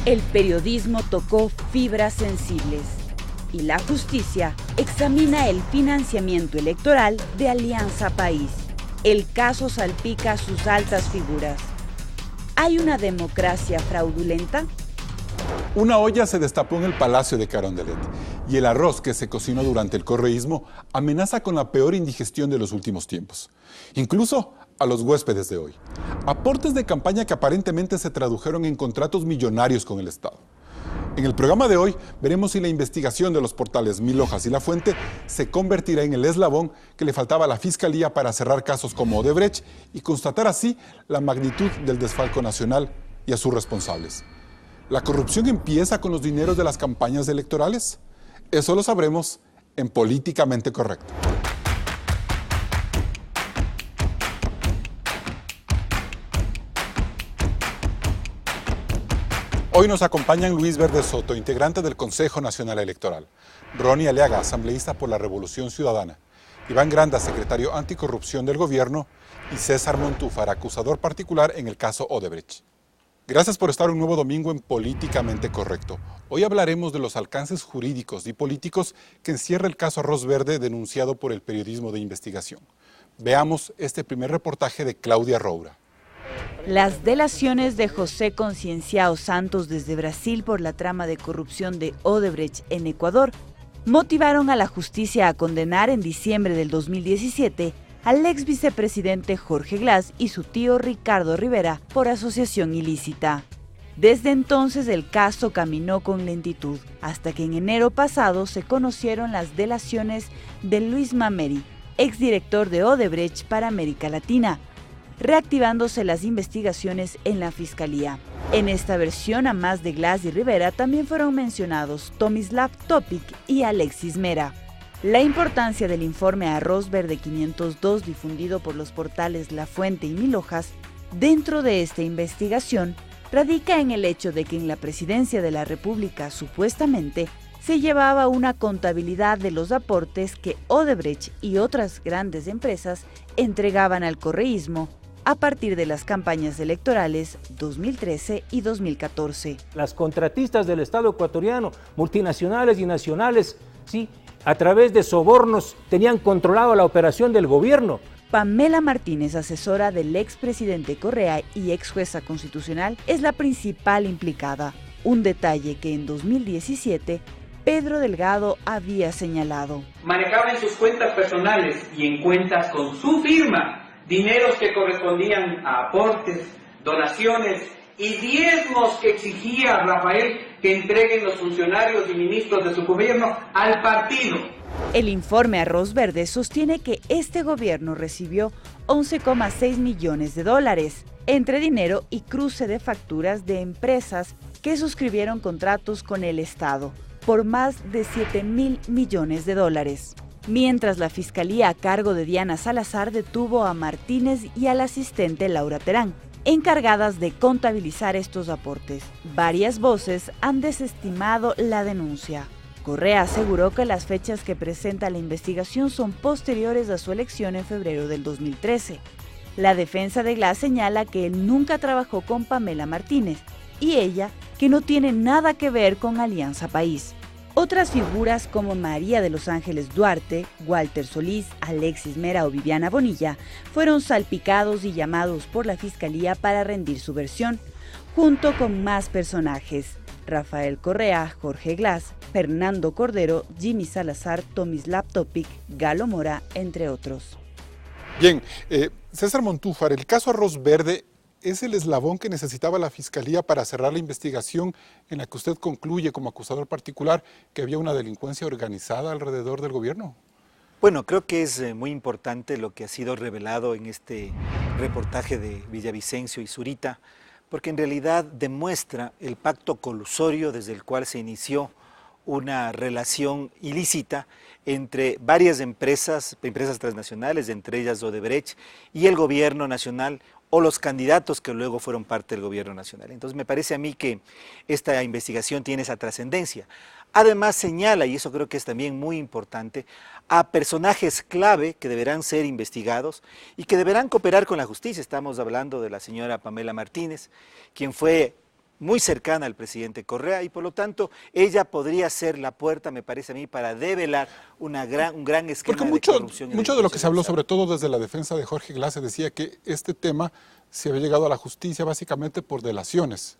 El periodismo tocó fibras sensibles y la justicia examina el financiamiento electoral de Alianza País. El caso salpica a sus altas figuras. ¿Hay una democracia fraudulenta? Una olla se destapó en el Palacio de Carondelet y el arroz que se cocinó durante el correísmo amenaza con la peor indigestión de los últimos tiempos, incluso a los huéspedes de hoy. Aportes de campaña que aparentemente se tradujeron en contratos millonarios con el Estado. En el programa de hoy veremos si la investigación de los portales Mil Hojas y La Fuente se convertirá en el eslabón que le faltaba a la Fiscalía para cerrar casos como Odebrecht y constatar así la magnitud del desfalco nacional y a sus responsables. ¿La corrupción empieza con los dineros de las campañas electorales? Eso lo sabremos en Políticamente Correcto. Hoy nos acompañan Luis Verde Soto, integrante del Consejo Nacional Electoral, Ronnie Aliaga, asambleísta por la Revolución Ciudadana, Iván Granda, secretario anticorrupción del gobierno, y César Montúfar, acusador particular en el caso Odebrecht. Gracias por estar un nuevo domingo en Políticamente Correcto. Hoy hablaremos de los alcances jurídicos y políticos que encierra el caso Arroz Verde denunciado por el periodismo de investigación. Veamos este primer reportaje de Claudia Roura. Las delaciones de José Concienciao Santos desde Brasil por la trama de corrupción de Odebrecht en Ecuador motivaron a la justicia a condenar en diciembre del 2017 al ex vicepresidente Jorge Glass y su tío Ricardo Rivera por asociación ilícita. Desde entonces el caso caminó con lentitud, hasta que en enero pasado se conocieron las delaciones de Luis Mameri, exdirector de Odebrecht para América Latina, reactivándose las investigaciones en la Fiscalía. En esta versión, a más de Glass y Rivera, también fueron mencionados Tomislav Topic y Alexis Mera. La importancia del informe Arroz Verde 502, difundido por los portales La Fuente y Mil Hojas, dentro de esta investigación, radica en el hecho de que en la presidencia de la República, supuestamente, se llevaba una contabilidad de los aportes que Odebrecht y otras grandes empresas entregaban al correísmo a partir de las campañas electorales 2013 y 2014. Las contratistas del Estado ecuatoriano, multinacionales y nacionales, sí, a través de sobornos tenían controlado la operación del gobierno. Pamela Martínez, asesora del expresidente Correa y ex jueza constitucional, es la principal implicada. Un detalle que en 2017 Pedro Delgado había señalado. Manejaba en sus cuentas personales y en cuentas con su firma dineros que correspondían a aportes, donaciones y diezmos que exigía Rafael que entreguen los funcionarios y ministros de su gobierno al partido. El informe Arroz Verde sostiene que este gobierno recibió 11,6 millones de dólares entre dinero y cruce de facturas de empresas que suscribieron contratos con el Estado por más de 7,000 millones de dólares. Mientras la Fiscalía a cargo de Diana Salazar detuvo a Martínez y al asistente Laura Terán, encargadas de contabilizar estos aportes. Varias voces han desestimado la denuncia. Correa aseguró que las fechas que presenta la investigación son posteriores a su elección en febrero del 2013. La defensa de Glass señala que él nunca trabajó con Pamela Martínez y ella que no tiene nada que ver con Alianza País. Otras figuras como María de los Ángeles Duarte, Walter Solís, Alexis Mera o Viviana Bonilla fueron salpicados y llamados por la Fiscalía para rendir su versión, junto con más personajes: Rafael Correa, Jorge Glass, Fernando Cordero, Jimmy Salazar, Tomislav Topic, Galo Mora, entre otros. Bien, César Montúfar, el caso Arroz Verde es el eslabón que necesitaba la Fiscalía para cerrar la investigación en la que usted concluye como acusador particular que había una delincuencia organizada alrededor del gobierno. Bueno, creo que es muy importante lo que ha sido revelado en este reportaje de Villavicencio y Zurita, porque en realidad demuestra el pacto colusorio desde el cual se inició una relación ilícita entre varias empresas transnacionales, entre ellas Odebrecht, y el gobierno nacional, o los candidatos que luego fueron parte del gobierno nacional. Entonces me parece a mí que esta investigación tiene esa trascendencia. Además señala, y eso creo que es también muy importante, a personajes clave que deberán ser investigados y que deberán cooperar con la justicia. Estamos hablando de la señora Pamela Martínez, quien fue muy cercana al presidente Correa y por lo tanto ella podría ser la puerta, me parece a mí, para develar un gran esquema Porque de corrupción. mucho de lo que se habló, sobre todo desde la defensa de Jorge Glass, se decía que este tema se había llegado a la justicia básicamente por delaciones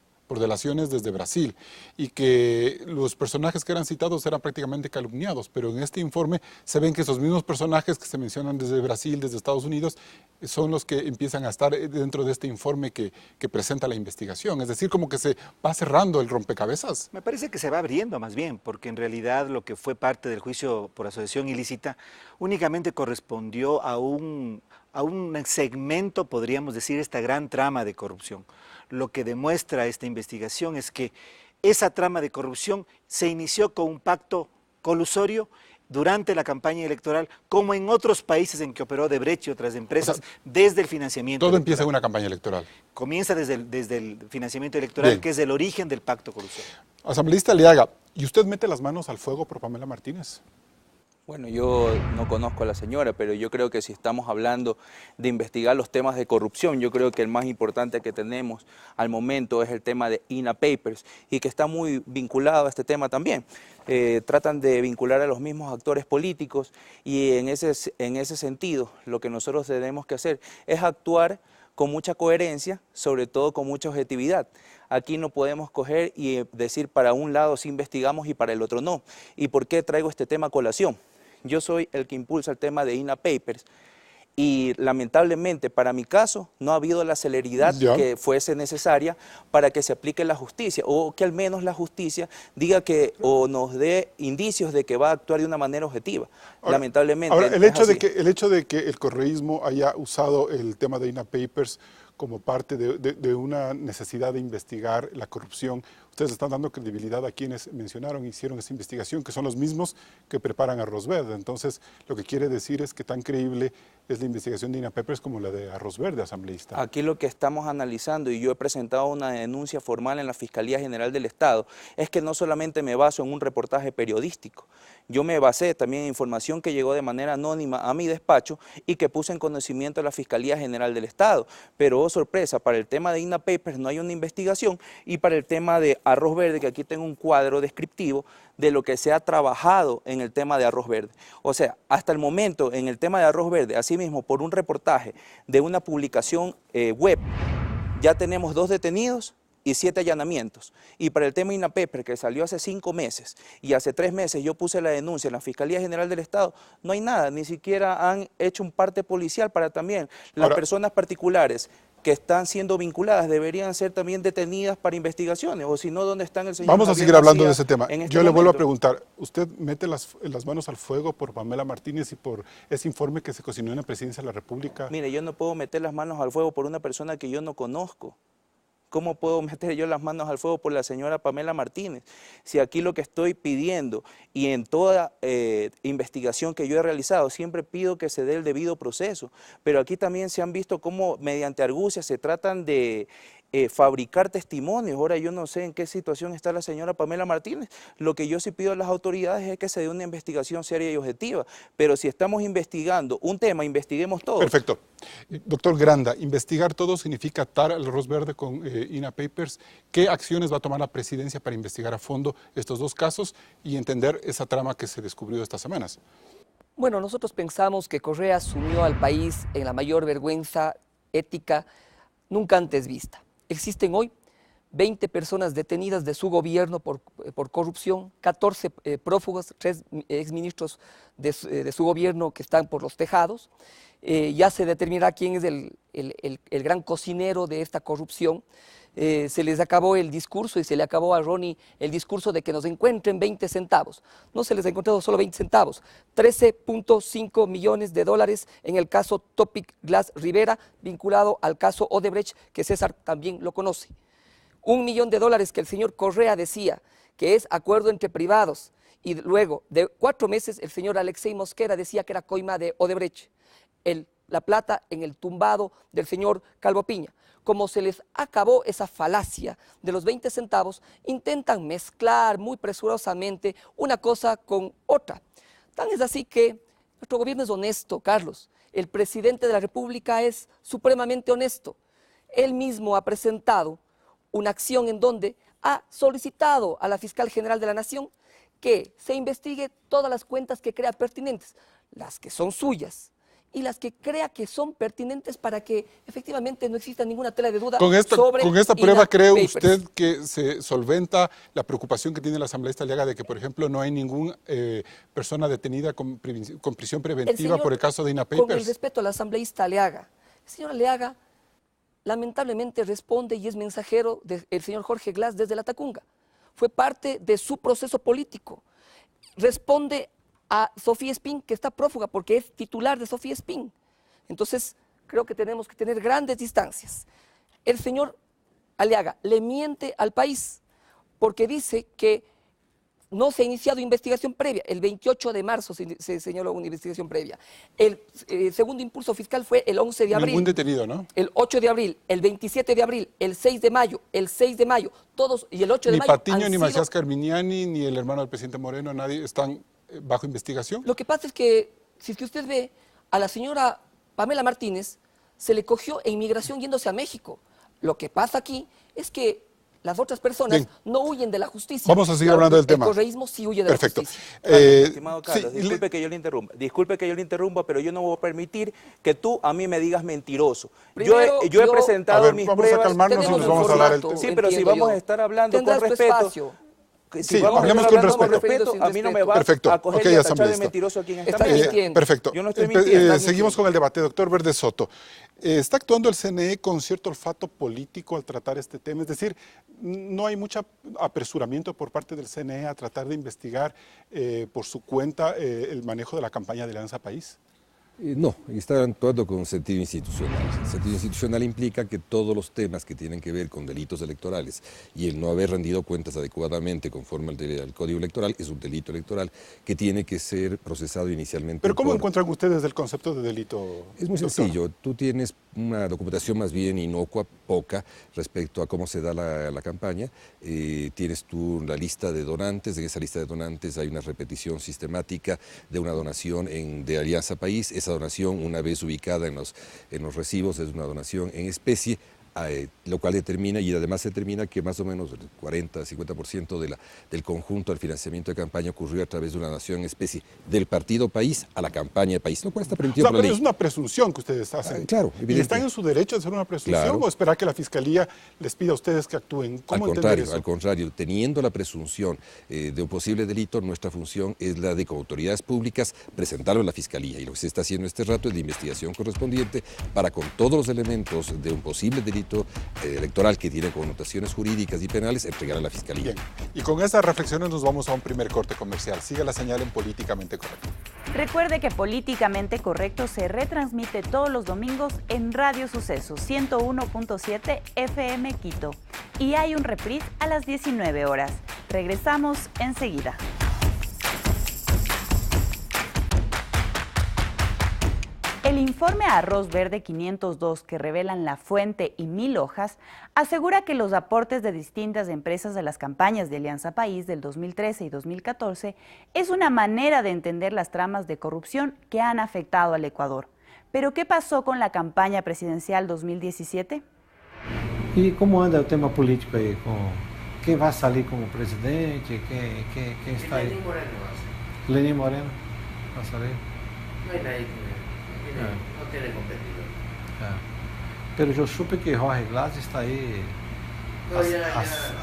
desde Brasil, y que los personajes que eran citados eran prácticamente calumniados, pero en este informe se ven que esos mismos personajes que se mencionan desde Brasil, desde Estados Unidos, son los que empiezan a estar dentro de este informe que presenta la investigación. Es decir, como que se va cerrando el rompecabezas. Me parece que se va abriendo más bien, porque en realidad lo que fue parte del juicio por asociación ilícita únicamente correspondió a un segmento, podríamos decir, esta gran trama de corrupción. Lo que demuestra esta investigación es que esa trama de corrupción se inició con un pacto colusorio durante la campaña electoral, como en otros países en que operó Odebrecht y otras empresas, desde el financiamiento Todo electoral. empieza en una campaña electoral. Comienza desde el financiamiento electoral, Bien. que es el origen del pacto colusorio. Asambleísta Aliaga, ¿y usted mete las manos al fuego por Pamela Martínez? Bueno, yo no conozco a la señora, pero yo creo que si estamos hablando de investigar los temas de corrupción, yo creo que el más importante que tenemos al momento es el tema de INA Papers y que está muy vinculado a este tema también. Tratan de vincular a los mismos actores políticos y en ese sentido lo que nosotros tenemos que hacer es actuar con mucha coherencia, sobre todo con mucha objetividad. Aquí no podemos coger y decir para un lado sí investigamos y para el otro no. ¿Y por qué traigo este tema a colación? Yo soy el que impulsa el tema de INA Papers y lamentablemente para mi caso no ha habido la celeridad que fuese necesaria para que se aplique la justicia o que al menos la justicia diga que o nos dé indicios de que va a actuar de una manera objetiva. Ahora, Lamentablemente el hecho de que el correísmo haya usado el tema de INA Papers como parte de una necesidad de investigar la corrupción, ustedes están dando credibilidad a quienes hicieron esa investigación, que son los mismos que preparan Arroz Verde. Entonces, lo que quiere decir es que tan creíble es la investigación de INA Papers como la de Arroz Verde, asambleísta. Aquí lo que estamos analizando, y yo he presentado una denuncia formal en la Fiscalía General del Estado, es que no solamente me baso en un reportaje periodístico, yo me basé también en información que llegó de manera anónima a mi despacho y que puse en conocimiento a la Fiscalía General del Estado. Pero, oh sorpresa, para el tema de INA Papers no hay una investigación y para el tema de Arroz Verde, que aquí tengo un cuadro descriptivo de lo que se ha trabajado en el tema de Arroz Verde. O sea, hasta el momento en el tema de Arroz Verde, asimismo por un reportaje de una publicación web, ya tenemos 2 detenidos y 7 allanamientos. Y para el tema INA Papers, que salió hace 5 meses y hace 3 meses yo puse la denuncia en la Fiscalía General del Estado, no hay nada, ni siquiera han hecho un parte policial para también las personas particulares que están siendo vinculadas deberían ser también detenidas para investigaciones, o si no, ¿dónde están el señor? Vamos a seguir hablando de ese tema. Yo le vuelvo a momento? preguntar, ¿usted mete las manos al fuego por Pamela Martínez y por ese informe que se cocinó en la Presidencia de la República? Mire, yo no puedo meter las manos al fuego por una persona que yo no conozco. ¿Cómo puedo meter yo las manos al fuego por la señora Pamela Martínez? Si aquí lo que estoy pidiendo, y en toda investigación que yo he realizado, siempre pido que se dé el debido proceso, pero aquí también se han visto cómo mediante argucias se tratan de fabricar testimonios. Ahora yo no sé en qué situación está la señora Pamela Martínez. Lo que yo sí pido a las autoridades es que se dé una investigación seria y objetiva, pero si estamos investigando un tema, investiguemos todo. Perfecto. Doctor Granda, investigar todo significa atar al Arroz Verde con INA Papers. ¿Qué acciones va a tomar la presidencia para investigar a fondo estos 2 casos y entender esa trama que se descubrió estas semanas? Bueno, nosotros pensamos que Correa sumió al país en la mayor vergüenza ética nunca antes vista. Existen hoy 20 personas detenidas de su gobierno por corrupción, 14 prófugos, 3 exministros de su gobierno que están por los tejados. Ya se determinará quién es el gran cocinero de esta corrupción. Se les acabó el discurso y se le acabó a Ronnie el discurso de que nos encuentren 20 centavos. No se les ha encontrado solo 20 centavos, 13.5 millones de dólares en el caso Topic Glass Rivera, vinculado al caso Odebrecht, que César también lo conoce. $1 millón que el señor Correa decía que es acuerdo entre privados, y luego de 4 meses el señor Alexei Mosquera decía que era coima de Odebrecht. La plata en el tumbado del señor Calvo Piña. Como se les acabó esa falacia de los 20 centavos, intentan mezclar muy presurosamente una cosa con otra. Tan es así que nuestro gobierno es honesto, Carlos. El presidente de la República es supremamente honesto. Él mismo ha presentado una acción en donde ha solicitado a la Fiscal General de la Nación que se investigue todas las cuentas que crea pertinentes, las que son suyas y las que crea que son pertinentes para que efectivamente no exista ninguna tela de duda sobre con esta prueba, ¿cree papers. usted que se solventa la preocupación que tiene el asambleísta Aliaga de que, por ejemplo, no hay ninguna persona detenida con prisión preventiva por el caso de INA Papers? Con el respeto al asambleísta Aliaga, el señor Aliaga lamentablemente responde y es mensajero del señor Jorge Glass desde la Tacunga. Fue parte de su proceso político. Responde a Sofía Espín, que está prófuga porque es titular de Sofía Espín. Entonces, creo que tenemos que tener grandes distancias. El señor Aliaga le miente al país porque dice que no se ha iniciado investigación previa. El 28 de marzo se señaló una investigación previa. El segundo impulso fiscal fue el 11 de abril. Ningún detenido, ¿no? El 8 de abril, el 27 de abril, el 6 de mayo, el 6 de mayo, todos, y el 8 de Ni mayo Patiño, han ni sido... Macías Carminiani, ni el hermano del presidente Moreno, nadie están bajo investigación. Lo que pasa es que, si es que usted ve, a la señora Pamela Martínez se le cogió en inmigración yéndose a México. Lo que pasa aquí es que las otras personas no huyen de la justicia. Vamos a seguir hablando del tema. El correísmo sí huye de la justicia. Estimado Carlos, sí, disculpe que yo le interrumpa, pero yo no voy a permitir que tú a mí me digas mentiroso. Primero, yo he presentado mis vamos pruebas. a calmarnos y nos vamos a hablar el tema. Sí, pero si vamos a estar hablando con respeto... Sí, hablemos con respeto. A mí no me va a coger y a tachar de mentiroso aquí en esta mesa. Perfecto. Yo no estoy mintiendo. Seguimos con el debate. Doctor Verde Soto, ¿está actuando el CNE con cierto olfato político al tratar este tema? Es decir, ¿no hay mucho apresuramiento por parte del CNE a tratar de investigar por su cuenta el manejo de la campaña de Alianza País? No, está actuando con sentido institucional. El sentido institucional implica que todos los temas que tienen que ver con delitos electorales y el no haber rendido cuentas adecuadamente conforme al Código Electoral es un delito electoral que tiene que ser procesado inicialmente. ¿Pero cómo encuentran ustedes el concepto de delito? Es muy sencillo. Tú tienes una documentación más bien inocua, poca, respecto a cómo se da la campaña. Tienes tú la lista de donantes. En esa lista de donantes hay una repetición sistemática de una donación de Alianza País. Esa donación, una vez ubicada en los recibos, es una donación en especie, lo cual determina, y además determina que más o menos el 40-50% del conjunto del financiamiento de campaña ocurrió a través de una donación en especie del partido país a la campaña de país, lo cual está permitido por la ley. Es una presunción que ustedes hacen. Claro, evidente. ¿Y están en su derecho de hacer una presunción o esperar que la Fiscalía les pida a ustedes que actúen? ¿Cómo entender eso? Al contrario, teniendo la presunción de un posible delito, nuestra función es la de, con autoridades públicas, presentarlo a la Fiscalía. Y lo que se está haciendo este rato es la investigación correspondiente para, con todos los elementos de un posible delito electoral que tiene connotaciones jurídicas y penales, entregar a la Fiscalía. Bien, y con estas reflexiones nos vamos a un primer corte comercial. Siga la señal en Políticamente Correcto. Recuerde que Políticamente Correcto se retransmite todos los domingos en Radio Suceso 101.7 FM Quito y hay un reprise a las 19 horas. Regresamos enseguida. El informe Arroz Verde 502, que revelan La Fuente y 1000 hojas, asegura que los aportes de distintas empresas de las campañas de Alianza País del 2013 y 2014 es una manera de entender las tramas de corrupción que han afectado al Ecuador. ¿Pero qué pasó con la campaña presidencial 2017? ¿Y cómo anda el tema político ahí? ¿Quién va a salir como presidente? ¿Quién está ahí? Lenín Moreno va a ser. Lenín Moreno va a salir. No hay nadie no tiene competidor. Pero yo supe que Jorge Glass está ahí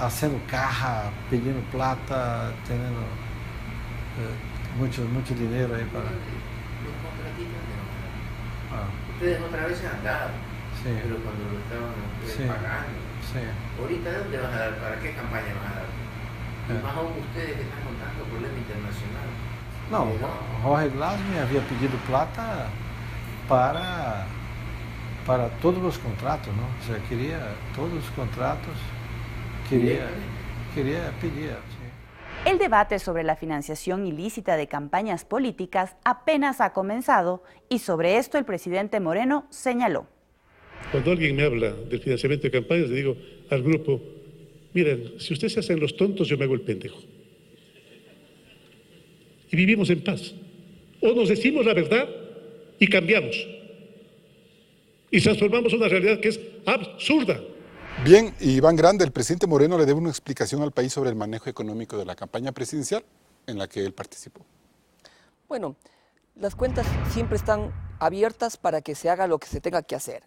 haciendo caja, pidiendo plata, teniendo mucho dinero ahí para... Los contratistas no. Ustedes otra vez han dado, pero cuando lo estaban pagando. Ahorita, ¿de dónde van a dar? ¿Para qué campaña van a dar? Y más aún ustedes que están con tanto problema internacional. No, Jorge Glass me había pedido plata para todos los contratos, ¿no? O sea, quería todos los contratos, quería pedir. Sí. El debate sobre la financiación ilícita de campañas políticas apenas ha comenzado y sobre esto el presidente Moreno señaló. Cuando alguien me habla del financiamiento de campañas, le digo al grupo, miren, si ustedes se hacen los tontos, yo me hago el pendejo. Y vivimos en paz. O nos decimos la verdad y cambiamos. Y transformamos una realidad que es absurda. Bien, Iván Grande, el presidente Moreno le debe una explicación al país sobre el manejo económico de la campaña presidencial en la que él participó. Bueno, las cuentas siempre están abiertas para que se haga lo que se tenga que hacer.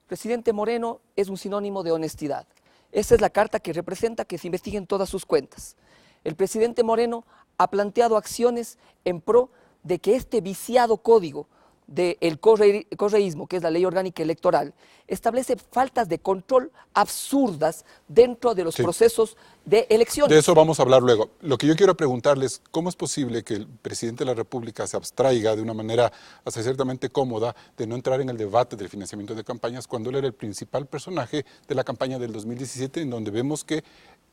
Presidente Moreno es un sinónimo de honestidad. Esta es la carta que representa que se investiguen todas sus cuentas. El presidente Moreno ha planteado acciones en pro de que este viciado código del correísmo, que es la ley orgánica electoral, establece faltas de control absurdas dentro de los procesos de elecciones. De eso vamos a hablar luego. Lo que yo quiero preguntarles, ¿cómo es posible que el presidente de la República se abstraiga de una manera hasta ciertamente cómoda de no entrar en el debate del financiamiento de campañas cuando él era el principal personaje de la campaña del 2017, en donde vemos que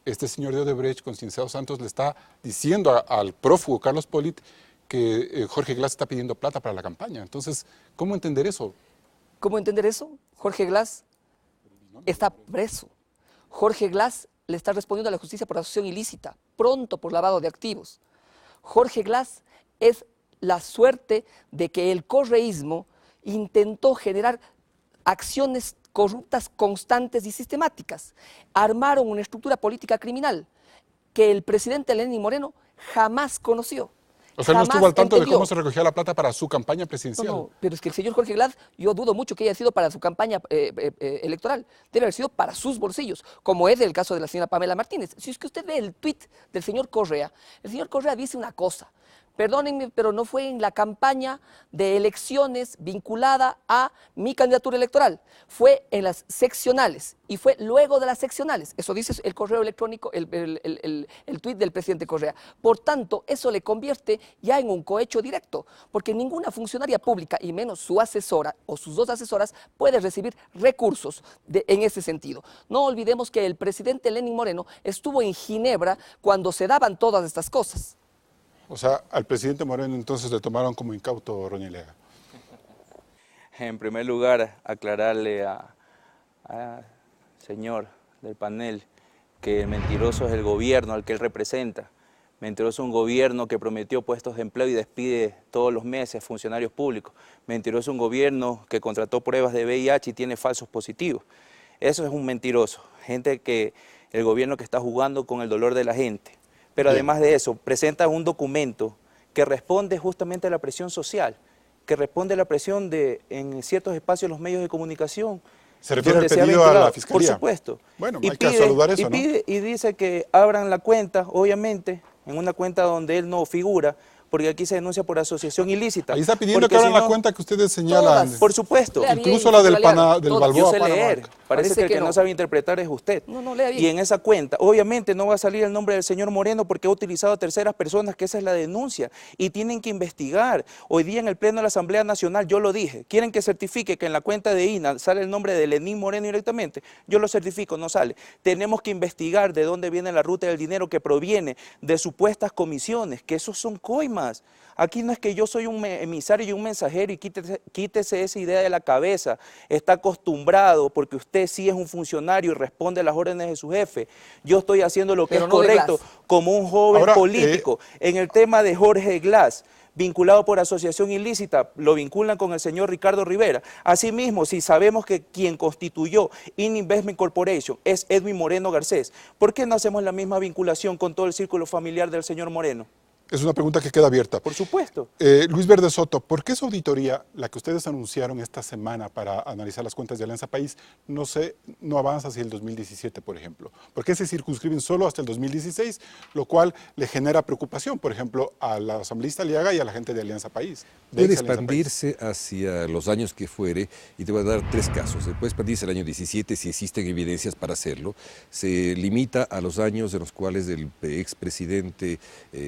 este señor de Odebrecht, Concienciado Santos, le está diciendo al prófugo Carlos Polit que Jorge Glass está pidiendo plata para la campaña? Entonces, ¿cómo entender eso? ¿Cómo entender eso? Jorge Glass está preso. Jorge Glass le está respondiendo a la justicia por asociación ilícita, pronto por lavado de activos. Jorge Glass es la suerte de que el correísmo intentó generar acciones corruptas constantes y sistemáticas. Armaron una estructura política criminal que el presidente Lenín Moreno jamás conoció. O sea, no estuvo al tanto de cómo se recogía la plata para su campaña presidencial. No, pero es que el señor Jorge Glass, yo dudo mucho que haya sido para su campaña electoral. Debe haber sido para sus bolsillos, como es el caso de la señora Pamela Martínez. Si es que usted ve el tuit del señor Correa, el señor Correa dice una cosa: perdónenme, pero no fue en la campaña de elecciones vinculada a mi candidatura electoral. Fue en las seccionales y fue luego de las seccionales. Eso dice el correo electrónico, el tuit del presidente Correa. Por tanto, eso le convierte ya en un cohecho directo, porque ninguna funcionaria pública, y menos su asesora o sus dos asesoras, puede recibir recursos en ese sentido. No olvidemos que el presidente Lenín Moreno estuvo en Ginebra cuando se daban todas estas cosas. O sea, al presidente Moreno entonces le tomaron como incauto, Roñelega. En primer lugar, aclararle al señor del panel que el mentiroso es el gobierno al que él representa. Mentiroso es un gobierno que prometió puestos de empleo y despide todos los meses funcionarios públicos. Mentiroso es un gobierno que contrató pruebas de VIH y tiene falsos positivos. Eso es un mentiroso. El gobierno que está jugando con el dolor de la gente. Pero además de eso, presenta un documento que responde justamente a la presión social, que responde a la presión en ciertos espacios de los medios de comunicación. ¿Se refiere al pedido a la Fiscalía? Por supuesto. Bueno, hay que saludar eso, ¿no? Y dice que abran la cuenta, obviamente, en una cuenta donde él no figura, porque aquí se denuncia por asociación ilícita. Ahí está pidiendo que abran la cuenta que ustedes señalan. Por supuesto. Incluso la del Balboa. Yo sé leer. Parece que el que no sabe interpretar es usted. No, lea bien. Y en esa cuenta, obviamente, no va a salir el nombre del señor Moreno porque ha utilizado a terceras personas, que esa es la denuncia. Y tienen que investigar. Hoy día en el Pleno de la Asamblea Nacional, yo lo dije, quieren que certifique que en la cuenta de INA sale el nombre de Lenín Moreno directamente. Yo lo certifico, no sale. Tenemos que investigar de dónde viene la ruta del dinero que proviene de supuestas comisiones, que esos son coimas. Aquí no es que yo soy un emisario y un mensajero y quítese esa idea de la cabeza. Está acostumbrado porque usted sí es un funcionario y responde a las órdenes de su jefe. Yo estoy haciendo lo que es correcto como un joven político. En el tema de Jorge Glass, vinculado por asociación ilícita, lo vinculan con el señor Ricardo Rivera. Asimismo, si sabemos que quien constituyó IN Investment Corporation es Edwin Moreno Garcés, ¿por qué no hacemos la misma vinculación con todo el círculo familiar del señor Moreno? Es una pregunta que queda abierta. Por supuesto. Luis Verde Soto, ¿por qué esa auditoría, la que ustedes anunciaron esta semana para analizar las cuentas de Alianza País, no avanza hacia el 2017, por ejemplo? ¿Por qué se circunscriben solo hasta el 2016, lo cual le genera preocupación, por ejemplo, a la asambleísta Aliaga y a la gente de Alianza País? Puede expandirse hacia los años que fuere, y te voy a dar 3 casos. Puede expandirse al año 17 si existen evidencias para hacerlo. Se limita a los años en los cuales el expresidente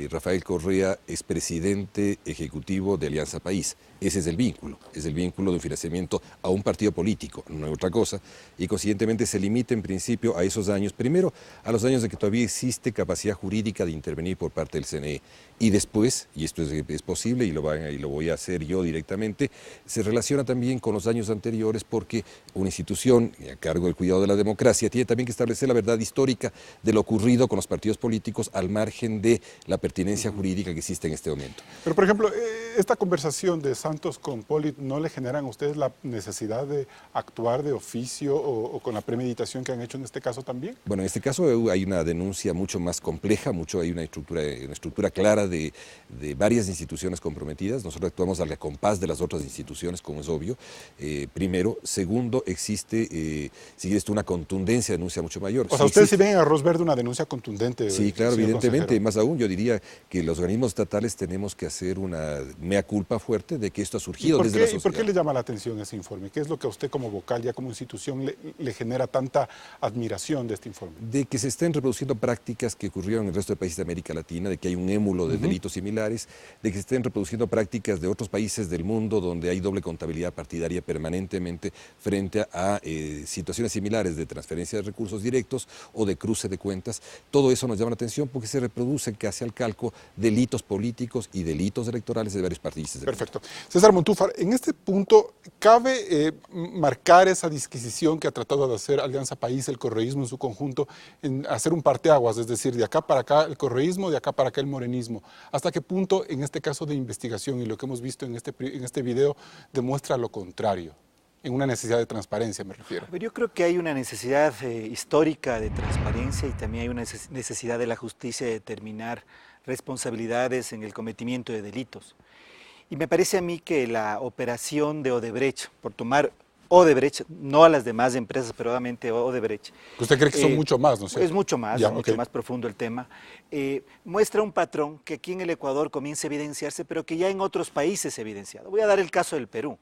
Rafael Correa es presidente ejecutivo de Alianza País. Ese es el vínculo de un financiamiento a un partido político, no hay otra cosa, y consiguientemente se limita en principio a esos años, primero a los años en que todavía existe capacidad jurídica de intervenir por parte del CNE, y después, y esto es posible y lo voy a hacer yo directamente, se relaciona también con los años anteriores porque una institución a cargo del cuidado de la democracia tiene también que establecer la verdad histórica de lo ocurrido con los partidos políticos al margen de la pertinencia jurídica jurídica que existe en este momento. Pero, por ejemplo, esta conversación de Santos con Poli, ¿no le generan a ustedes la necesidad de actuar de oficio o con la premeditación que han hecho en este caso también? Bueno, en este caso hay una denuncia mucho más compleja, hay una estructura clara de varias instituciones comprometidas. Nosotros actuamos al compás de las otras instituciones, como es obvio. Primero. Segundo, existe, si quieres, una contundencia de denuncia mucho mayor. O sea, ustedes sí ven en Arroz Verde una denuncia contundente. Sí, claro, evidentemente. Consejero. Más aún, yo diría que los organismos estatales tenemos que hacer una mea culpa fuerte de que esto ha surgido desde la sociedad. ¿Y por qué le llama la atención ese informe? ¿Qué es lo que a usted como vocal, ya como institución, le genera tanta admiración de este informe? De que se estén reproduciendo prácticas que ocurrieron en el resto de países de América Latina, de que hay un émulo de delitos similares, de que se estén reproduciendo prácticas de otros países del mundo donde hay doble contabilidad partidaria permanentemente frente a situaciones similares de transferencia de recursos directos o de cruce de cuentas. Todo eso nos llama la atención porque se reproduce casi al calco delitos políticos y delitos electorales de varios países. Perfecto. César Montúfar, en este punto, ¿cabe marcar esa disquisición que ha tratado de hacer Alianza País, el correísmo en su conjunto, en hacer un parteaguas, es decir, de acá para acá el correísmo, de acá para acá el morenismo? ¿Hasta qué punto en este caso de investigación y lo que hemos visto en este video demuestra lo contrario? En una necesidad de transparencia, me refiero. Pero yo creo que hay una necesidad histórica de transparencia y también hay una necesidad de la justicia de determinar responsabilidades en el cometimiento de delitos. Y me parece a mí que la operación de Odebrecht, por tomar Odebrecht, no a las demás empresas, pero obviamente Odebrecht. ¿Usted cree que son mucho más, no sé? Es mucho más, mucho más profundo el tema. Muestra un patrón que aquí en el Ecuador comienza a evidenciarse, pero que ya en otros países se ha evidenciado. Voy a dar el caso del Perú.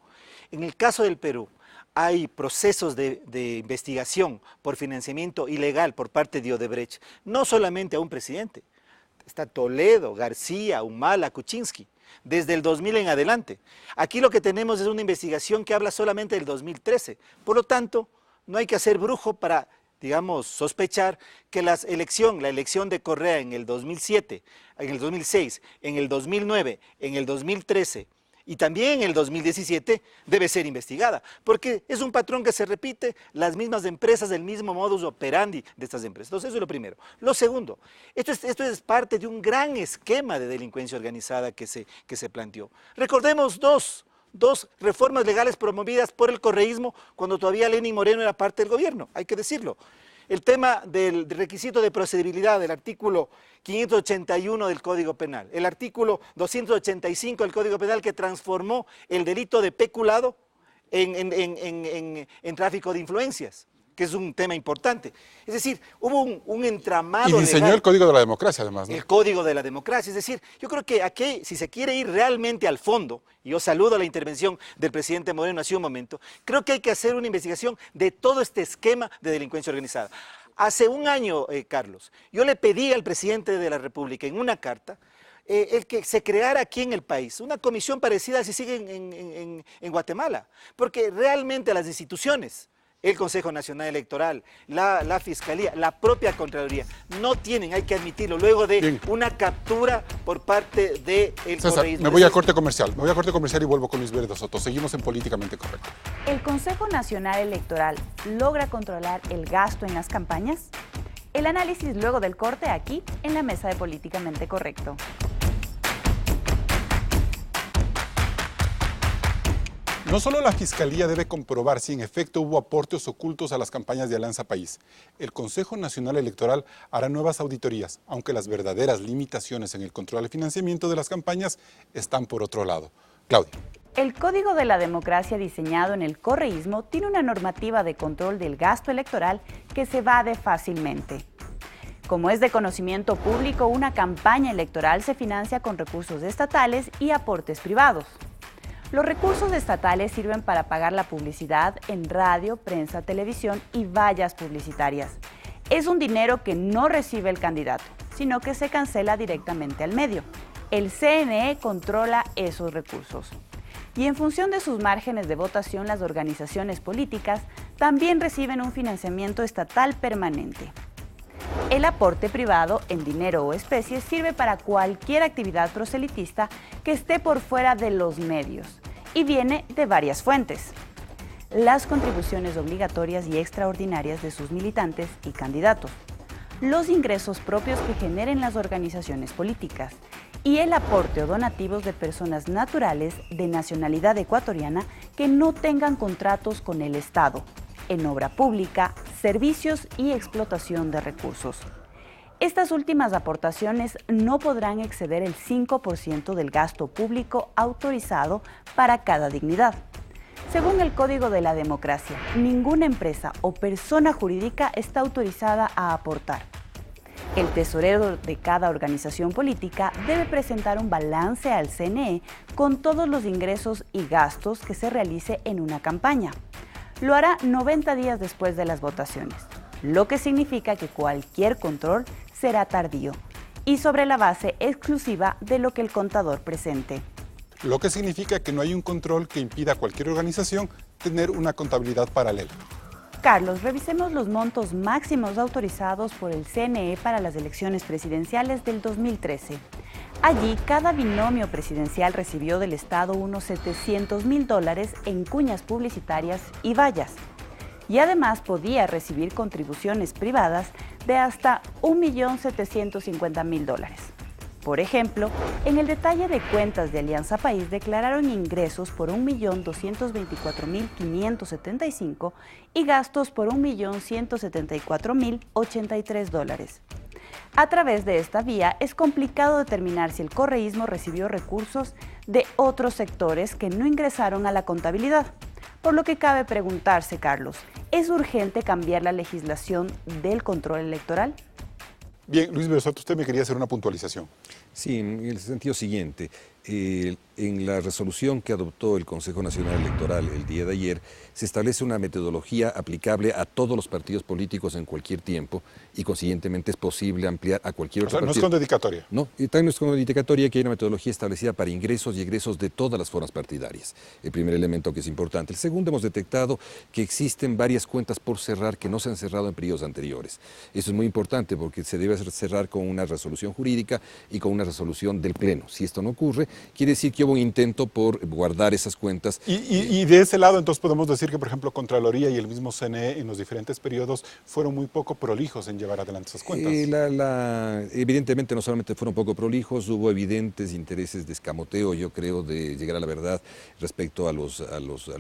En el caso del Perú, hay procesos de investigación por financiamiento ilegal por parte de Odebrecht, no solamente a un presidente. Está Toledo, García, Humala, Kuczynski, desde el 2000 en adelante. Aquí lo que tenemos es una investigación que habla solamente del 2013. Por lo tanto, no hay que hacer brujo para, digamos, sospechar que la elección de Correa en el 2007, en el 2006, en el 2009, en el 2013 y también en el 2017 debe ser investigada, porque es un patrón que se repite, las mismas empresas, el mismo modus operandi de estas empresas. Entonces eso es lo primero. Lo segundo, esto es parte de un gran esquema de delincuencia organizada que se planteó. Recordemos dos reformas legales promovidas por el correísmo cuando todavía Lenín Moreno era parte del gobierno, hay que decirlo. El tema del requisito de procedibilidad del artículo 581 del Código Penal, el artículo 285 del Código Penal que transformó el delito de peculado en tráfico de influencias, que es un tema importante. Es decir, hubo un entramado legal. Y diseñó el Código de la Democracia, además, ¿no? El Código de la Democracia. Es decir, yo creo que aquí, si se quiere ir realmente al fondo, y yo saludo la intervención del presidente Moreno hace un momento, creo que hay que hacer una investigación de todo este esquema de delincuencia organizada. Hace un año, Carlos, yo le pedí al presidente de la República en una carta el que se creara aquí en el país una comisión parecida a si sigue en Guatemala, porque realmente las instituciones, el Consejo Nacional Electoral, la Fiscalía, la propia Contraloría, no tienen, hay que admitirlo, luego de una captura por parte del correísmo. Me voy a corte comercial y vuelvo con Luis Verde Soto. Seguimos en Políticamente Correcto. ¿El Consejo Nacional Electoral logra controlar el gasto en las campañas? El análisis luego del corte aquí en la mesa de Políticamente Correcto. No solo la Fiscalía debe comprobar si en efecto hubo aportes ocultos a las campañas de Alianza País. El Consejo Nacional Electoral hará nuevas auditorías, aunque las verdaderas limitaciones en el control del financiamiento de las campañas están por otro lado. Claudia. El Código de la Democracia diseñado en el correísmo tiene una normativa de control del gasto electoral que se evade fácilmente. Como es de conocimiento público, una campaña electoral se financia con recursos estatales y aportes privados. Los recursos estatales sirven para pagar la publicidad en radio, prensa, televisión y vallas publicitarias. Es un dinero que no recibe el candidato, sino que se cancela directamente al medio. El CNE controla esos recursos. Y en función de sus márgenes de votación, las organizaciones políticas también reciben un financiamiento estatal permanente. El aporte privado en dinero o especie sirve para cualquier actividad proselitista que esté por fuera de los medios y viene de varias fuentes. Las contribuciones obligatorias y extraordinarias de sus militantes y candidatos, los ingresos propios que generen las organizaciones políticas y el aporte o donativos de personas naturales de nacionalidad ecuatoriana que no tengan contratos con el Estado, en obra pública, servicios y explotación de recursos. Estas últimas aportaciones no podrán exceder el 5% del gasto público autorizado para cada dignidad. Según el Código de la Democracia, ninguna empresa o persona jurídica está autorizada a aportar. El tesorero de cada organización política debe presentar un balance al CNE con todos los ingresos y gastos que se realice en una campaña. Lo hará 90 días después de las votaciones, lo que significa que cualquier control será tardío y sobre la base exclusiva de lo que el contador presente. Lo que significa que no hay un control que impida a cualquier organización tener una contabilidad paralela. Carlos, revisemos los montos máximos autorizados por el CNE para las elecciones presidenciales del 2013. Allí, cada binomio presidencial recibió del Estado unos $700.000 en cuñas publicitarias y vallas. Y además podía recibir contribuciones privadas de hasta $1.750.000. Por ejemplo, en el detalle de cuentas de Alianza País declararon ingresos por $1.224.575 y gastos por $1.174.083. A través de esta vía es complicado determinar si el correísmo recibió recursos de otros sectores que no ingresaron a la contabilidad. Por lo que cabe preguntarse, Carlos, ¿es urgente cambiar la legislación del control electoral? Bien, Luis Besoto, usted me quería hacer una puntualización. Sí, en el sentido siguiente. En la resolución que adoptó el Consejo Nacional Electoral el día de ayer, se establece una metodología aplicable a todos los partidos políticos en cualquier tiempo y consiguientemente es posible ampliar a cualquier otro partido. No es con dedicatoria. No, y también no es con dedicatoria, que hay una metodología establecida para ingresos y egresos de todas las formas partidarias. El primer elemento que es importante. El segundo, hemos detectado que existen varias cuentas por cerrar que no se han cerrado en periodos anteriores. Eso es muy importante porque se debe cerrar con una resolución jurídica y con una resolución del Pleno. Si esto no ocurre, quiere decir que hubo un intento por guardar esas cuentas. Y de ese lado, entonces podemos decir que, por ejemplo, Contraloría y el mismo CNE en los diferentes periodos fueron muy poco prolijos en llevar adelante esas cuentas. Evidentemente no solamente fueron poco prolijos, hubo evidentes intereses de escamoteo, yo creo, de llegar a la verdad respecto al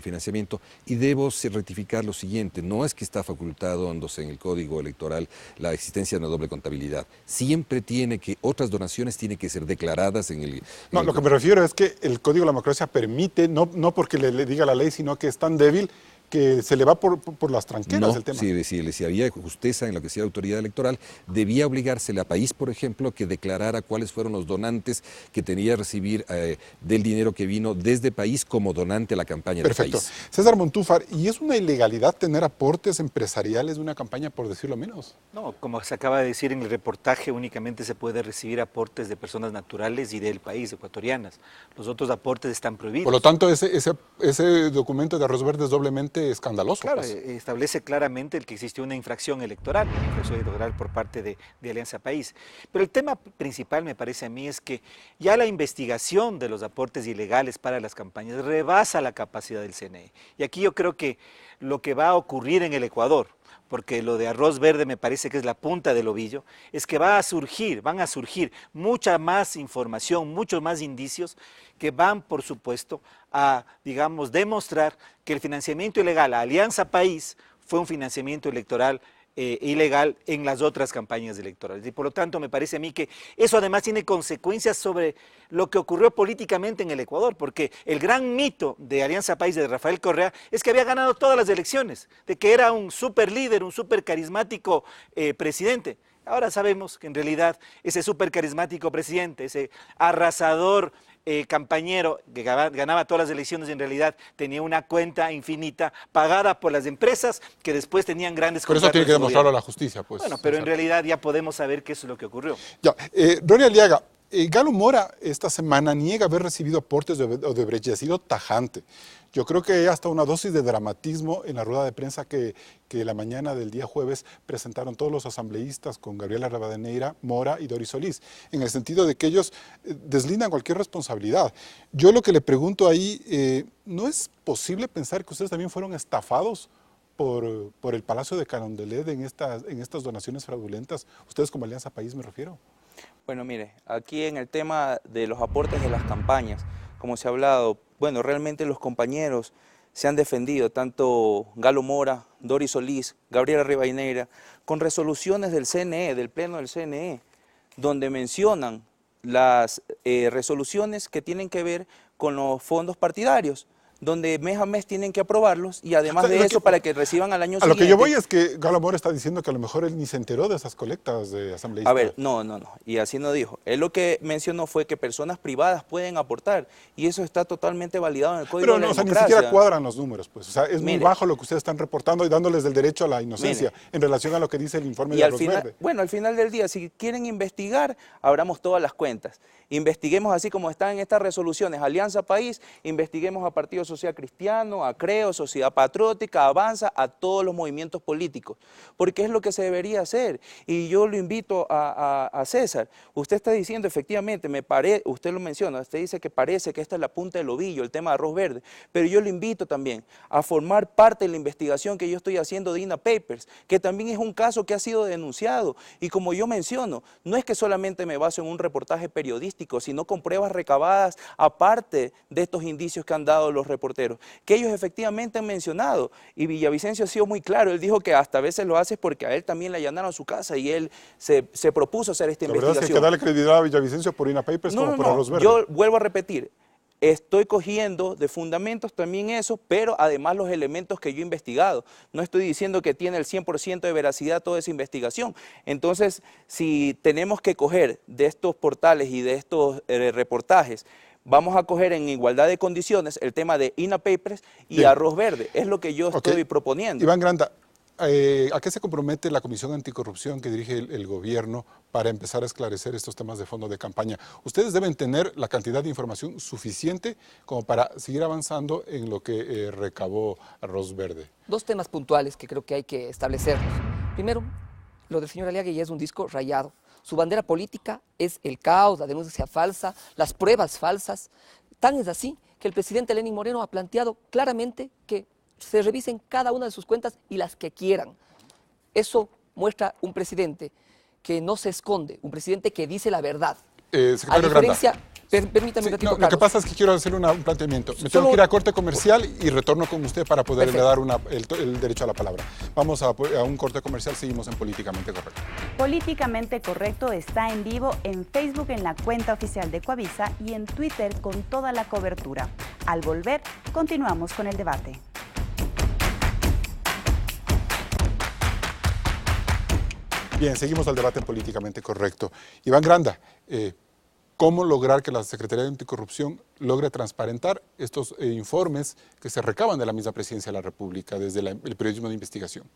financiamiento. Y debo rectificar lo siguiente, no es que está facultado en el Código Electoral la existencia de una doble contabilidad. Siempre otras donaciones tienen que ser declaradas en el... No, lo que me refiero es que el Código de la Democracia permite, no porque le diga la ley, sino que es tan débil que se le va por las tranqueras el tema. Si había justeza en lo que sea la autoridad electoral, debía obligársele a País, por ejemplo, que declarara cuáles fueron los donantes que tenía que recibir del dinero que vino desde País como donante a la campaña de País. Perfecto. César Montúfar, ¿y es una ilegalidad tener aportes empresariales de una campaña, por decirlo menos? No, como se acaba de decir en el reportaje, únicamente se puede recibir aportes de personas naturales y del país, ecuatorianas. Los otros aportes están prohibidos. Por lo tanto, ese documento de Arroz Verde es doblemente escandaloso. Claro, pues. Establece claramente el que existió una infracción electoral por parte de Alianza País. Pero el tema principal, me parece a mí, es que ya la investigación de los aportes ilegales para las campañas rebasa la capacidad del CNE. Y aquí yo creo que lo que va a ocurrir en el Ecuador, porque lo de Arroz Verde me parece que es la punta del ovillo, es que van a surgir mucha más información, muchos más indicios que van, por supuesto, a, digamos, demostrar que el financiamiento ilegal a Alianza País fue un financiamiento electoral ilegal en las otras campañas electorales. Y por lo tanto me parece a mí que eso además tiene consecuencias sobre lo que ocurrió políticamente en el Ecuador, porque el gran mito de Alianza País de Rafael Correa es que había ganado todas las elecciones, de que era un súper líder, un súper carismático presidente. Ahora sabemos que en realidad ese súper carismático presidente, ese arrasador campañero que ganaba todas las elecciones, en realidad tenía una cuenta infinita pagada por las empresas que después tenían grandes contratos. Pero eso tiene que demostrarlo a la justicia, pues. Bueno, pero en realidad ya podemos saber que eso es lo que ocurrió. Ya, Ronnie Aliaga, Galo Mora esta semana niega haber recibido aportes de Odebrecht y ha sido tajante. Yo creo que hay hasta una dosis de dramatismo en la rueda de prensa que la mañana del día jueves presentaron todos los asambleístas con Gabriela Rivadeneira, Mora y Doris Solís, en el sentido de que ellos deslindan cualquier responsabilidad. Yo lo que le pregunto ahí, ¿no es posible pensar que ustedes también fueron estafados por el Palacio de Carondelet en estas donaciones fraudulentas? Ustedes como Alianza País me refiero. Bueno, mire, aquí en el tema de los aportes de las campañas, como se ha hablado, bueno, realmente los compañeros se han defendido, tanto Galo Mora, Doris Solís, Gabriela Rivadeneira, con resoluciones del CNE, del Pleno del CNE, donde mencionan las resoluciones que tienen que ver con los fondos partidarios, donde mes a mes tienen que aprobarlos y además de eso para que reciban al año siguiente. A lo que yo voy es que Galo Mora está diciendo que a lo mejor él ni se enteró de esas colectas de asambleístas. A ver, no, y así no dijo. Él lo que mencionó fue que personas privadas pueden aportar y eso está totalmente validado en el Código de la Democracia. Pero ni siquiera cuadran los números, pues. O sea, es muy bajo lo que ustedes están reportando y dándoles el derecho a la inocencia en relación a lo que dice el informe de Arroz Verde. Bueno, al final del día, si quieren investigar, abramos todas las cuentas. Investiguemos así como están en estas resoluciones, Alianza País, investiguemos a Partido Social Cristiano, a CREO, Sociedad Patriótica, Avanza, a todos los movimientos políticos, porque es lo que se debería hacer. Y yo lo invito a César. Usted está diciendo, efectivamente, usted lo menciona, usted dice que parece que esta es la punta del ovillo, el tema de Arroz Verde, pero yo lo invito también a formar parte de la investigación que yo estoy haciendo de INA Papers, que también es un caso que ha sido denunciado. Y como yo menciono, no es que solamente me baso en un reportaje periodístico, sino con pruebas recabadas aparte de estos indicios que han dado los reporteros, que ellos efectivamente han mencionado, y Villavicencio ha sido muy claro, él dijo que hasta a veces lo hace porque a él también le allanaron su casa y él se propuso hacer esta investigación. La verdad es que hay que darle credibilidad a Villavicencio por INA Papers como por Arroz Verde. Yo vuelvo a repetir, estoy cogiendo de fundamentos también eso, pero además los elementos que yo he investigado. No estoy diciendo que tiene el 100% de veracidad toda esa investigación. Entonces, si tenemos que coger de estos portales y de estos reportajes, vamos a coger en igualdad de condiciones el tema de INA Papers y Arroz Verde. Es lo que yo estoy proponiendo. Iván Granda, ¿a qué se compromete la Comisión Anticorrupción que dirige el gobierno para empezar a esclarecer estos temas de fondo de campaña? Ustedes deben tener la cantidad de información suficiente como para seguir avanzando en lo que recabó Arroz Verde. Dos temas puntuales que creo que hay que establecerlos. Primero, lo del señor Aliaga ya es un disco rayado. Su bandera política es el caos, la denuncia falsa, las pruebas falsas. Tan es así que el presidente Lenín Moreno ha planteado claramente que se revisen cada una de sus cuentas y las que quieran. Eso muestra un presidente que no se esconde, un presidente que dice la verdad. Secretario Granda. Permítame un ratito, Lo que pasa es que quiero hacer un planteamiento. Me tengo que ir a corte comercial y retorno con usted para poderle dar el derecho a la palabra. Vamos a un corte comercial, seguimos en Políticamente Correcto. Políticamente Correcto está en vivo en Facebook en la cuenta oficial de Coavisa y en Twitter con toda la cobertura. Al volver, continuamos con el debate. Bien, seguimos al debate en Políticamente Correcto. Iván Granda, ¿cómo lograr que la Secretaría de Anticorrupción logre transparentar estos informes que se recaban de la misma Presidencia de la República desde el periodismo de investigación?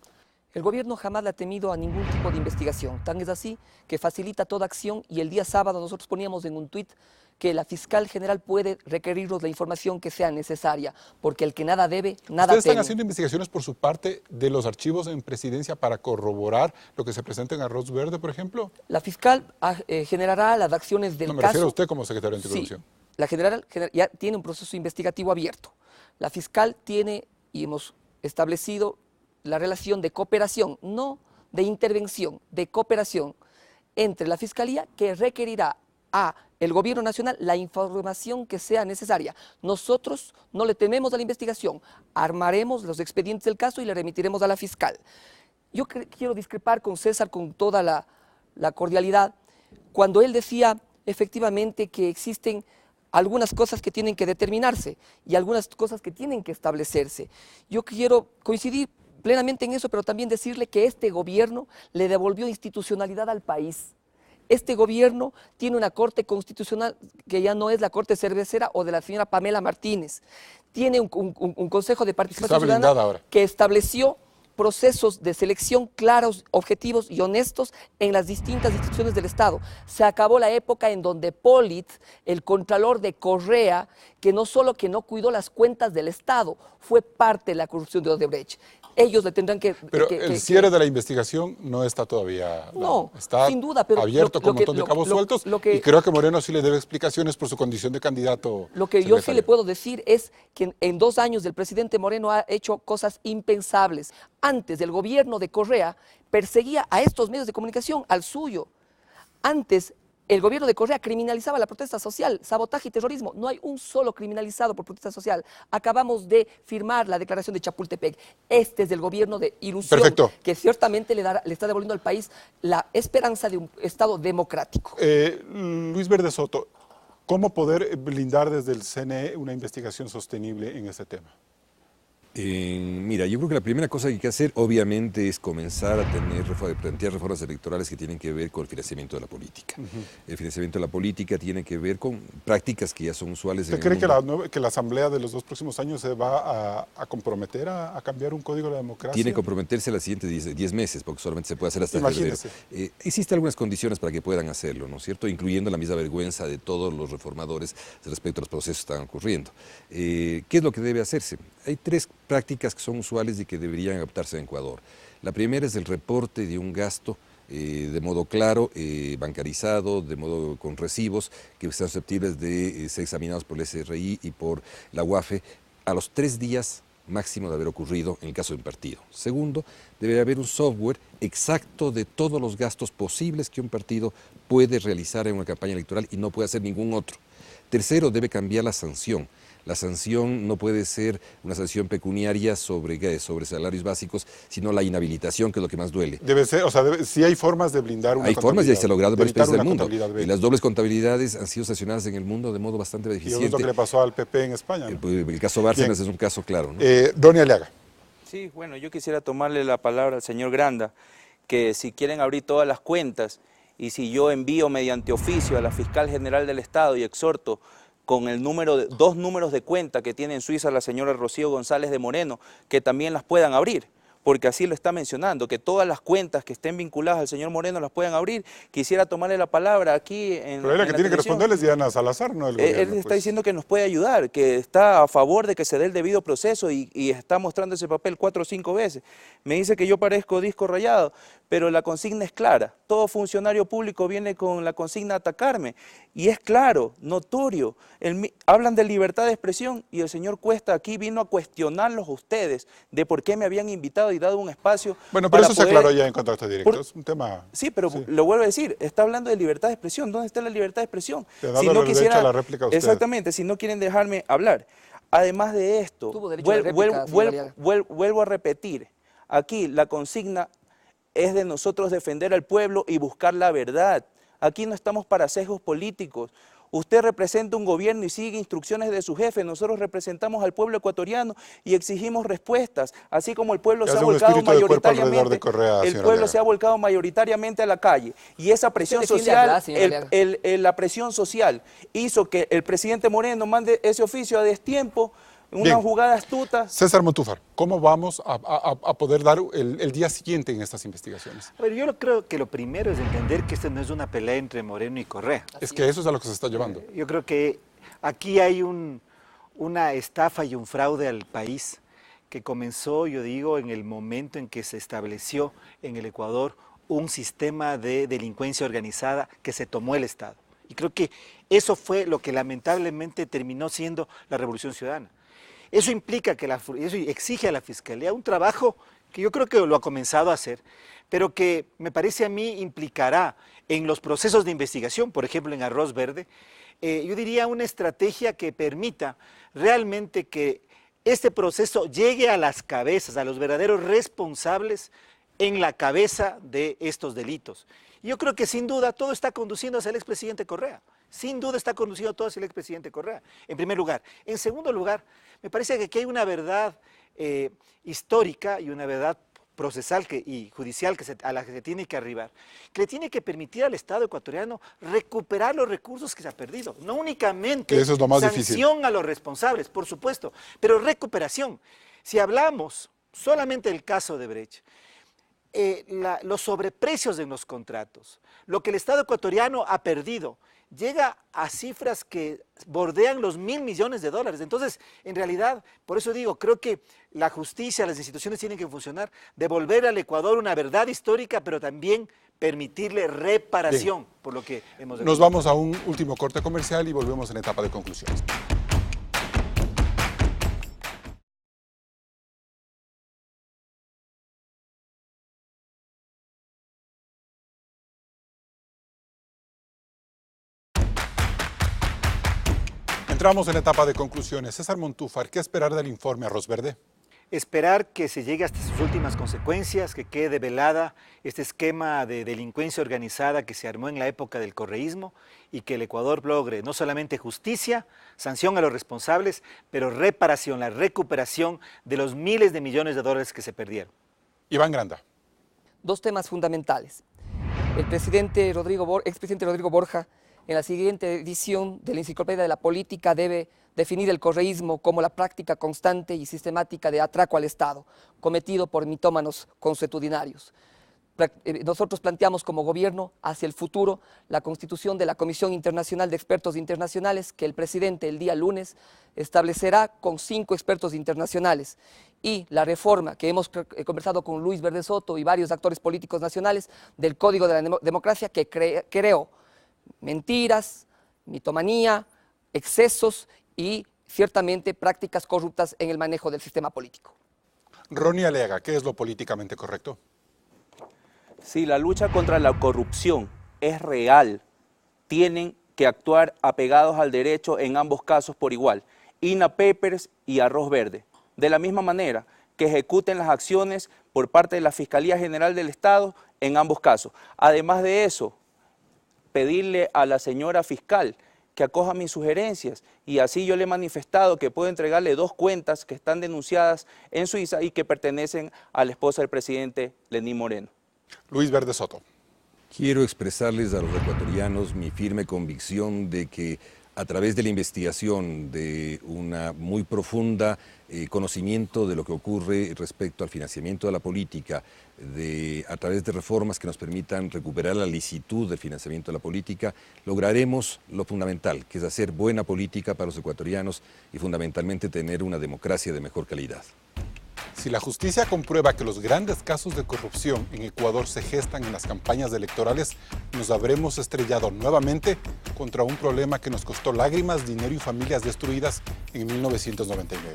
El gobierno jamás le ha temido a ningún tipo de investigación. Tan es así que facilita toda acción y el día sábado nosotros poníamos en un tuit que la fiscal general puede requerirnos la información que sea necesaria, porque el que nada debe, nada teme. ¿Ustedes están haciendo investigaciones por su parte de los archivos en Presidencia para corroborar lo que se presenta en Arroz Verde, por ejemplo? La fiscal generará las acciones del caso. No, me refiero a usted como secretario de Anticorrupción. Sí, la general ya tiene un proceso investigativo abierto. La fiscal tiene, y hemos establecido, la relación de cooperación, no de intervención, de cooperación entre la Fiscalía que requerirá a el Gobierno Nacional la información que sea necesaria. Nosotros no le tememos a la investigación, armaremos los expedientes del caso y le remitiremos a la fiscal. Yo quiero discrepar con César con toda la cordialidad, cuando él decía efectivamente que existen algunas cosas que tienen que determinarse y algunas cosas que tienen que establecerse. Yo quiero coincidir plenamente en eso, pero también decirle que este gobierno le devolvió institucionalidad al país. Este gobierno tiene una corte constitucional que ya no es la corte cervecera o de la señora Pamela Martínez. Tiene un consejo de participación ciudadana que estableció procesos de selección claros, objetivos y honestos en las distintas instituciones del Estado. Se acabó la época en donde Polit, el contralor de Correa, que no solo que no cuidó las cuentas del Estado, fue parte de la corrupción de Odebrecht. Ellos le tendrán que... Pero el cierre de la investigación no está todavía... No, está sin duda, pero abierto con un montón de cabos sueltos y creo que Moreno sí le debe explicaciones por su condición de candidato. Lo que yo sí le puedo decir es que en 2 años el presidente Moreno ha hecho cosas impensables. Antes del gobierno de Correa perseguía a estos medios de comunicación, al suyo. Antes El gobierno de Correa criminalizaba la protesta social, sabotaje y terrorismo. No hay un solo criminalizado por protesta social. Acabamos de firmar la declaración de Chapultepec. Este es el gobierno de ilusión. Perfecto. Que ciertamente le está devolviendo al país la esperanza de un Estado democrático. Luis Verde Soto, ¿cómo poder blindar desde el CNE una investigación sostenible en este tema? Mira, yo creo que la primera cosa que hay que hacer, obviamente, es comenzar a plantear reformas electorales que tienen que ver con el financiamiento de la política. El financiamiento de la política tiene que ver con prácticas que ya son usuales en el ¿Usted mundo. cree que la Asamblea de los 2 próximos años se va a comprometer a cambiar un código de la democracia? Tiene que comprometerse los siguientes 10 meses, porque solamente se puede hacer hasta febrero. Existen algunas condiciones para que puedan hacerlo, ¿no es cierto? Incluyendo la misma vergüenza de todos los reformadores respecto a los procesos que están ocurriendo. ¿Qué es lo que debe hacerse? Hay 3 prácticas que son usuales y que deberían adoptarse en Ecuador. La primera es el reporte de un gasto de modo claro, bancarizado, de modo con recibos, que están susceptibles de ser examinados por el SRI y por la UAFE a los 3 días máximo de haber ocurrido en el caso de un partido. Segundo, debe haber un software exacto de todos los gastos posibles que un partido puede realizar en una campaña electoral y no puede hacer ningún otro. Tercero, debe cambiar la sanción. La sanción no puede ser una sanción pecuniaria sobre salarios básicos, sino la inhabilitación, que es lo que más duele. Debe ser, o sea, sí hay formas de blindar una contabilidad. Hay formas, ya se ha logrado en varios países del mundo. B. Y las dobles contabilidades han sido sancionadas en el mundo de modo bastante deficiente. Y es lo que le pasó al PP en España, ¿no? El caso Bárcenas es un caso claro, ¿no? Donny Aliaga. Sí, bueno, yo quisiera tomarle la palabra al señor Granda, que si quieren abrir todas las cuentas y si yo envío mediante oficio a la Fiscal General del Estado y exhorto con el número 2 números de cuenta que tiene en Suiza la señora Rocío González de Moreno, que también las puedan abrir, porque así lo está mencionando, que todas las cuentas que estén vinculadas al señor Moreno las puedan abrir. Quisiera tomarle la palabra aquí en Pero la que tiene que responderle es Diana Salazar, ¿no? Él está diciendo que nos puede ayudar, que está a favor de que se dé el debido proceso y está mostrando ese papel 4 o 5 veces. Me dice que yo parezco disco rayado, pero la consigna es clara. Todo funcionario público viene con la consigna a atacarme. Y es claro, notorio. Hablan de libertad de expresión y el señor Cuesta aquí vino a cuestionarlos a ustedes de por qué me habían invitado y dado un espacio. Bueno, pero eso se aclaró ya en contacto directo. Es un tema... Sí, pero lo vuelvo a decir, está hablando de libertad de expresión. ¿Dónde está la libertad de expresión? Te ha dado el derecho a la réplica a usted. Exactamente, si no quieren dejarme hablar. Además de esto, vuelvo a repetir, aquí la consigna es de nosotros defender al pueblo y buscar la verdad. Aquí no estamos para sesgos políticos. Usted representa un gobierno y sigue instrucciones de su jefe. Nosotros representamos al pueblo ecuatoriano y exigimos respuestas, así como el pueblo se ha volcado mayoritariamente. Se ha volcado mayoritariamente a la calle. Y esa presión social, la presión social hizo que el presidente Moreno mande ese oficio a destiempo. Una jugada astuta. César Montúfar, ¿cómo vamos a poder dar el día siguiente en estas investigaciones? A ver, yo creo que lo primero es entender que esta no es una pelea entre Moreno y Correa. Es que eso es a lo que se está llevando. Yo creo que aquí hay una estafa y un fraude al país que comenzó, yo digo, en el momento en que se estableció en el Ecuador un sistema de delincuencia organizada que se tomó el Estado. Y creo que eso fue lo que lamentablemente terminó siendo la Revolución Ciudadana. Eso implica que eso exige a la Fiscalía un trabajo que yo creo que lo ha comenzado a hacer, pero que me parece a mí implicará en los procesos de investigación, por ejemplo en Arroz Verde, yo diría una estrategia que permita realmente que este proceso llegue a las cabezas, a los verdaderos responsables en la cabeza de estos delitos. Yo creo que sin duda todo está conduciendo hacia el expresidente Correa. Sin duda está conduciendo todo hacia el expresidente Correa, en primer lugar. En segundo lugar, me parece que aquí hay una verdad histórica y una verdad procesal y judicial a la que se tiene que arribar, que le tiene que permitir al Estado ecuatoriano recuperar los recursos que se ha perdido. No únicamente eso es lo más sanción difícil. A los responsables, por supuesto, pero recuperación. Si hablamos solamente del caso de Brecht, los sobreprecios de los contratos, lo que el Estado ecuatoriano ha perdido, llega a cifras que bordean los $1.000 millones. Entonces, en realidad, por eso digo, creo que la justicia, las instituciones tienen que funcionar, devolver al Ecuador una verdad histórica, pero también permitirle reparación por lo que hemos... Nos vamos a un último corte comercial y volvemos en etapa de conclusiones. Entramos en la etapa de conclusiones. César Montúfar, ¿qué esperar del informe Arroz Verde? Esperar que se llegue hasta sus últimas consecuencias, que quede develada este esquema de delincuencia organizada que se armó en la época del correísmo y que el Ecuador logre no solamente justicia, sanción a los responsables, pero reparación, la recuperación de los miles de millones de dólares que se perdieron. Iván Granda. Dos temas fundamentales. El expresidente Rodrigo Borja, en la siguiente edición de la Enciclopedia de la Política, debe definir el correísmo como la práctica constante y sistemática de atraco al Estado, cometido por mitómanos consuetudinarios. Nosotros planteamos como gobierno hacia el futuro la constitución de la Comisión Internacional de Expertos Internacionales que el presidente el día lunes establecerá con 5 expertos internacionales, y la reforma que hemos conversado con Luis Verde Soto y varios actores políticos nacionales del Código de la Democracia que creó mentiras, mitomanía, excesos y ciertamente prácticas corruptas en el manejo del sistema político. Ronnie Aliaga, ¿qué es lo políticamente correcto? Si la lucha contra la corrupción es real, tienen que actuar apegados al derecho en ambos casos por igual, INA Papers y Arroz Verde. De la misma manera que ejecuten las acciones por parte de la Fiscalía General del Estado en ambos casos. Además de eso, pedirle a la señora fiscal que acoja mis sugerencias, y así yo le he manifestado que puedo entregarle 2 cuentas que están denunciadas en Suiza y que pertenecen a la esposa del presidente Lenín Moreno. Luis Verde Soto. Quiero expresarles a los ecuatorianos mi firme convicción de que a través de la investigación, de una muy profunda conocimiento de lo que ocurre respecto al financiamiento de la política, a través de reformas que nos permitan recuperar la licitud del financiamiento de la política, lograremos lo fundamental, que es hacer buena política para los ecuatorianos y fundamentalmente tener una democracia de mejor calidad. Si la justicia comprueba que los grandes casos de corrupción en Ecuador se gestan en las campañas electorales, nos habremos estrellado nuevamente contra un problema que nos costó lágrimas, dinero y familias destruidas en 1999.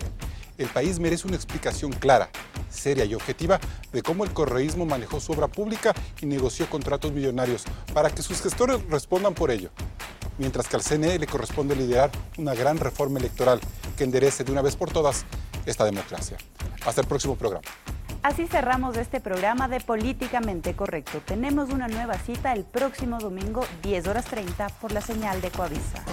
El país merece una explicación clara, seria y objetiva de cómo el correísmo manejó su obra pública y negoció contratos millonarios para que sus gestores respondan por ello. Mientras que al CNE le corresponde liderar una gran reforma electoral que enderece de una vez por todas esta democracia. Hasta el próximo programa. Así cerramos este programa de Políticamente Correcto. Tenemos una nueva cita el próximo domingo, 10:30, por la señal de Coavisa.